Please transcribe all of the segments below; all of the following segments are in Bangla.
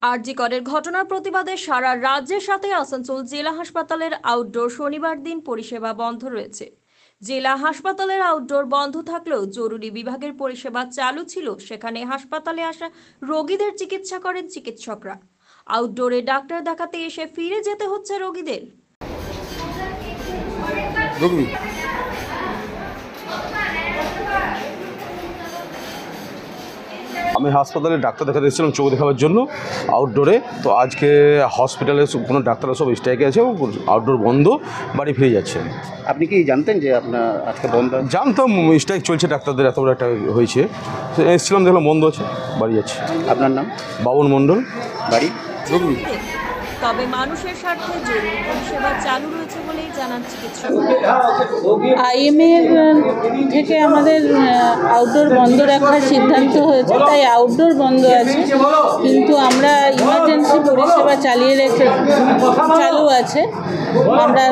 আরজি করের ঘটনার প্রতিবাদে সারা রাজ্যের সাথে আসানসোল জেলা হাসপাতালের আউটডোর শনিবার দিন পরিষেবা বন্ধ রয়েছে। জেলা হাসপাতালের আউটডোর বন্ধ থাকলেও জরুরি বিভাগের পরিষেবা চালু ছিল। সেখানে হাসপাতালে আসা রোগীদের চিকিৎসা করেন চিকিৎসকরা। আউটডোরে ডাক্তার দেখাতে এসে ফিরে যেতে হচ্ছে রোগীদের। আমি হাসপাতালে ডাক্তার দেখাতে এসেছিলাম চোখ দেখাবার জন্য আউটডোরে। তো আজকে হসপিটালে কোনো ডাক্তাররা সব স্ট্রাইকে আছে, আউটডোর বন্ধ, বাড়ি ফিরে যাচ্ছে। আপনি কি জানতেন যে আপনার আজকে বন্ধ? জানতাম স্ট্রাইক চলছে ডাক্তারদের, এত বড় একটা হয়েছে। এসেছিলাম, দেখলাম বন্ধ আছে, বাড়ি যাচ্ছে। আপনার নাম? বাবন মণ্ডল, বাড়ি? তবে মানুষের স্বার্থে জরুরি পরিষেবা চালু রয়েছে বলেই জানান চিকিৎসক। আইএমএর থেকে আমাদের আউটডোর বন্ধ রাখার সিদ্ধান্ত হয়েছে, তাই আউটডোর বন্ধ আছে, কিন্তু আমরা ইমার্জেন্সি পরিষেবা চালু আছে। আমরা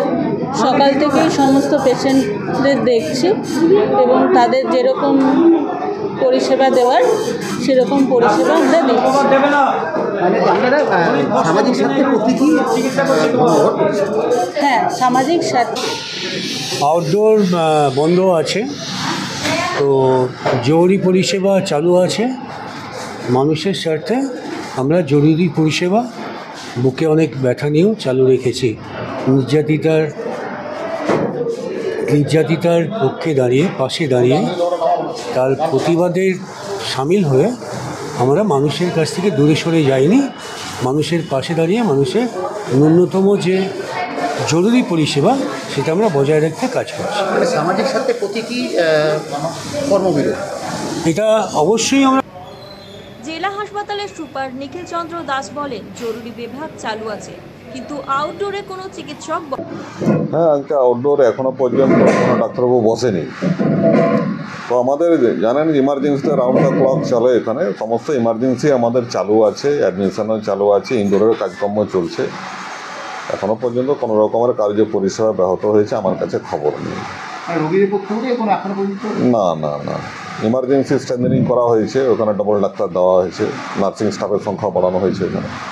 সকাল থেকেই সমস্ত পেশেন্টদের দেখছি এবং তাদের যেরকম পরিষেবা দেওয়ার সেরকম পরিষেবা আমরা দিচ্ছি। সামাজিক স্বার্থে প্রতীকী? হ্যাঁ, সামাজিক স্বার্থে। আউটডোর বন্ধ আছে, তো জরুরি পরিষেবা চালু আছে। মানুষের স্বার্থে আমরা জরুরি পরিষেবা বুকে অনেক ব্যথা নিয়েও চালু রেখেছি। নির্যাতিতার পক্ষে দাঁড়িয়ে, পাশে দাঁড়িয়ে, তার প্রতিবাদের সামিল হয়ে আমরা মানুষের কাছ থেকে দূরে সরে যাইনি। মানুষের পাশে দাঁড়িয়ে মানুষের ন্যূনতম যে জরুরি পরিষেবা সেটা আমরা বজায় রাখতে কাজ করছি। সামাজিক স্বার্থে প্রতীকী কর্মবিরতি এটা অবশ্যই আমরা। জেলা হাসপাতালের সুপার নিখিল চন্দ্র দাস বলেন, জরুরি বিভাগ চালু আছে, কিন্তু আউটডোরে কোনো চিকিৎসক। হ্যাঁ, আজকে আউটডোর এখনো পর্যন্ত কোনো ডাক্তারবাবু বসেনি। তো আমাদের জানেন ইমার্জেন্সিতে রাউন্ড দ্য ক্লক চলে, এখানে সমস্ত ইমার্জেন্সি আমাদের চালু আছে, অ্যাডমিশনও চালু আছে, ইনডোরের কাজকর্ম চলছে। এখনো পর্যন্ত কোনো রকমের কার্য পরিষেবা ব্যাহত হয়েছে আমার কাছে খবর নেই। রোগীদের পক্ষ থেকে এখন এখনো পর্যন্ত না না না, ইমার্জেন্সি স্ট্রেন্থেনিং করা হয়েছে, ওখানে ডবল ডাক্তার দেওয়া হয়েছে, নার্সিং স্টাফের সংখ্যা বাড়ানো হয়েছে এখানে।